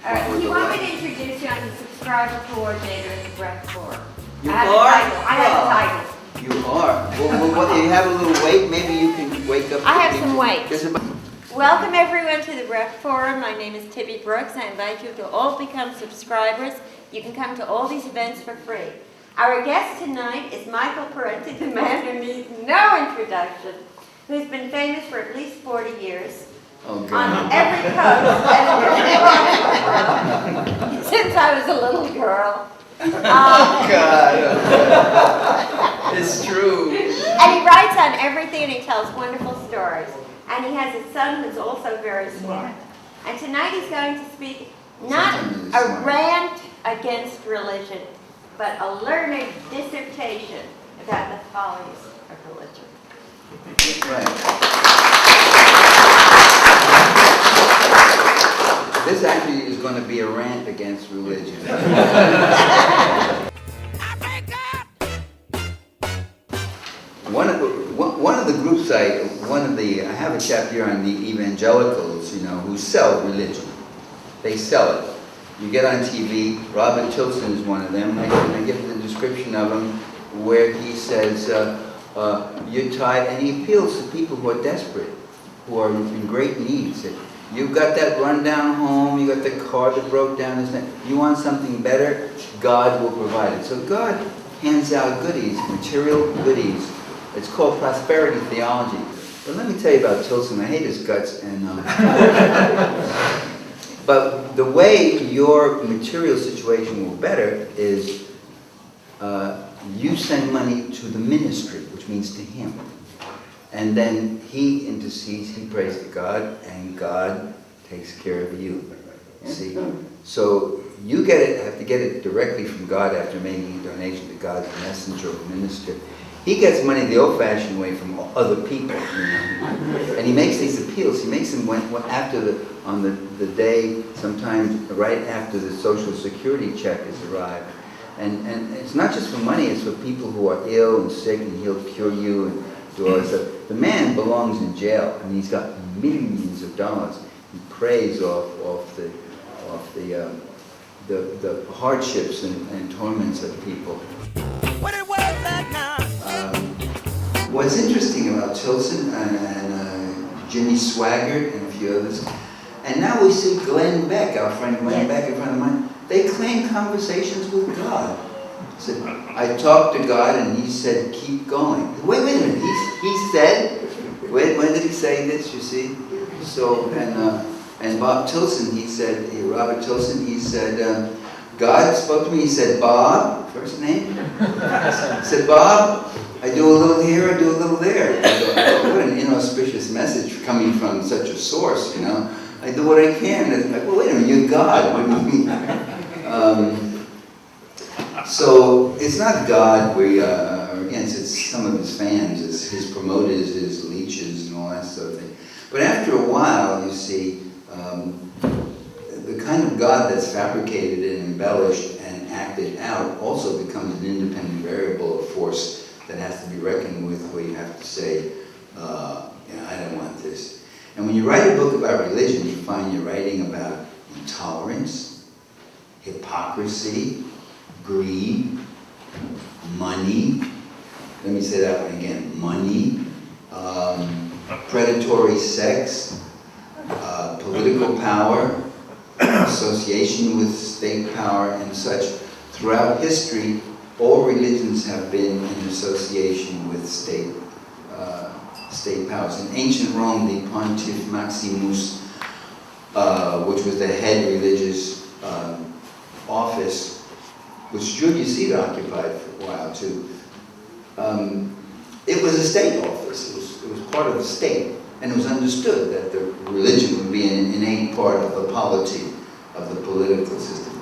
You want me to introduce you? I'm the subscriber coordinator at the Brecht Forum. You I are? have a title. You are. Well, what, you have a little weight? Maybe you can wake up. I have some weight. There's a- Welcome everyone to the Brecht Forum. My name is Tibby Brooks. I invite you to all become subscribers. You can come to all these events for free. Our guest tonight is Michael Parenti, the man who needs no introduction, who's been famous for at least 40 years. Oh, On God. every coast and since I was a little girl. God. It's true. And he writes on everything and he tells wonderful stories. And he has a son who's also very smart. And tonight he's going to speak not a rant against religion, but a learned dissertation about the follies of religion. Right. This actually is going to be a rant against religion. One of the groups I have a chapter on the evangelicals, who sell religion. They sell it. You get on TV. Robert Tilson is one of them. I give the description of him where he says, "You're tired," and he appeals to people who are desperate, who are in great need. He said, "You've got that rundown home. You got the car that broke down. You want something better? God will provide it." So God hands out goodies, material goodies. It's called prosperity theology. But let me tell you about Tilson. I hate his guts, but the way your material situation will better is you send money to the ministry, which means to him. And then he intercedes, he prays to God, and God takes care of you. See? So you have to get it directly from God after making a donation to God's messenger or minister. He gets money the old-fashioned way from other people, and he makes these appeals. He makes them on the day, sometimes right after the Social Security check has arrived. And it's not just for money; it's for people who are ill and sick, and he'll cure you and do all this stuff. The man belongs in jail, and he's got millions of dollars. He preys off the hardships and torments of people. What it was like now. What's interesting about Tilson and Jimmy Swaggart and a few others, and now we see Glenn Beck, our friend Glenn Beck, in front of mine. They claim conversations with God. He said, "I talked to God, and He said, keep going." Wait a minute. He said. When did he say this? You see. So and Bob Tilson, Robert Tilson, he said, God spoke to me. He said, "Bob," first name. He said, "Bob, I do a little here, I do a little there." I thought, what an inauspicious message coming from such a source, I do what I can. And well, wait a minute, you're God. What do you mean? So it's not God we are against. It's some of his fans, it's his promoters, his leeches, and all that sort of thing. But after a while, you see, the kind of God that's fabricated and embellished and acted out also becomes an independent variable, a force that has to be reckoned with, where you have to say, I don't want this. And when you write a book about religion, you find you're writing about intolerance, hypocrisy, greed, money. Let me say that one again. Money, predatory sex, political power, association with state power and such. Throughout history, all religions have been in association with state powers. In ancient Rome, the Pontiff Maximus, which was the head religious office, which Julius Caesar occupied for a while too, it was a state office. It was part of the state, and it was understood that the religion would be an innate part of the polity of the political system.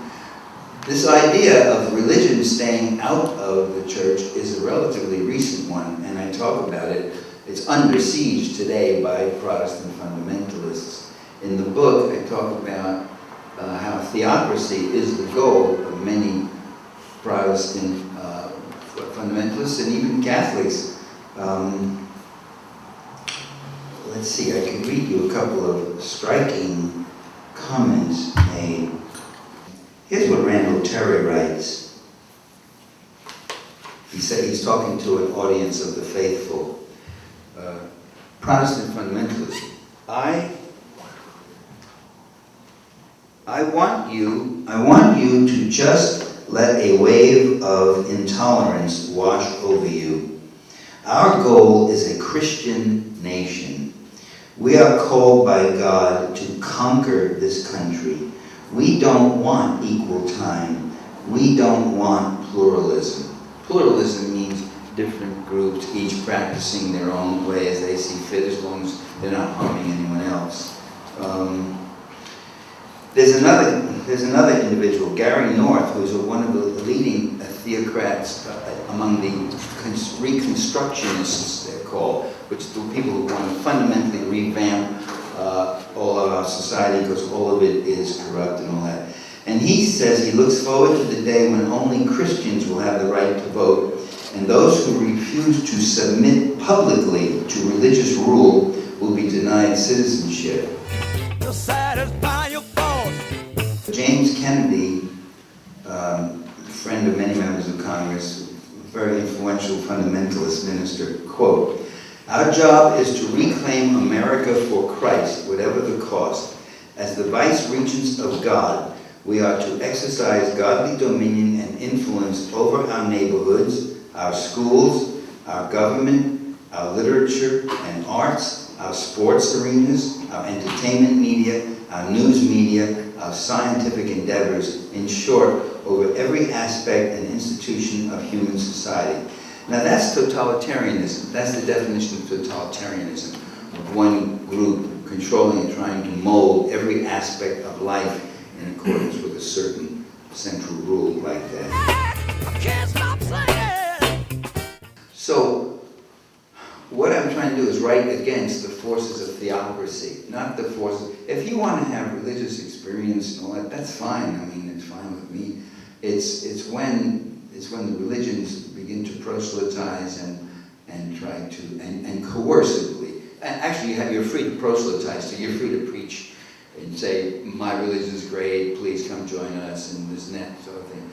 This idea of religion staying out of the church is a relatively recent one, and I talk about it. It's under siege today by Protestant fundamentalists. In the book, I talk about how theocracy is the goal of many Protestant fundamentalists and even Catholics. Let's see, I can read you a couple of striking comments made. Here's what Randall Terry writes. He said he's talking to an audience of the faithful. Protestant fundamentalists. I want you to just let a wave of intolerance wash over you. Our goal is a Christian nation. We are called by God to conquer this country. We don't want equal time. We don't want pluralism. Pluralism means different groups, each practicing their own way as they see fit, as long as they're not harming anyone else. There's another individual, Gary North, who's one of the leading theocrats among the Reconstructionists, they're called, which are the people who want to fundamentally revamp all of our society because all of it is corrupt and all that. And he says he looks forward to the day when only Christians will have the right to vote, and those who refuse to submit publicly to religious rule will be denied citizenship. James Kennedy, friend of many members of Congress, very influential fundamentalist minister, quote, "Our job is to reclaim America for Christ, whatever the cost. As the vice-regents of God, we are to exercise godly dominion and influence over our neighborhoods, our schools, our government, our literature and arts, our sports arenas, our entertainment media, our news media, our scientific endeavors, in short, over every aspect and institution of human society." Now that's totalitarianism. That's the definition of totalitarianism, of one group controlling and trying to mold every aspect of life in accordance with a certain central rule like that. I can't stop saying. So, what I'm trying to do is write against the forces of theocracy, not the forces. If you want to have religious experience and all that, that's fine. I mean, it's fine with me. It's when the religions begin to proselytize and try to and coercively. And actually, you're free to proselytize, so you're free to preach and say, "My religion is great. Please come join us," and this and that sort of thing.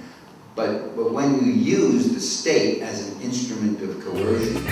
But when you use the state as an instrument of coercion.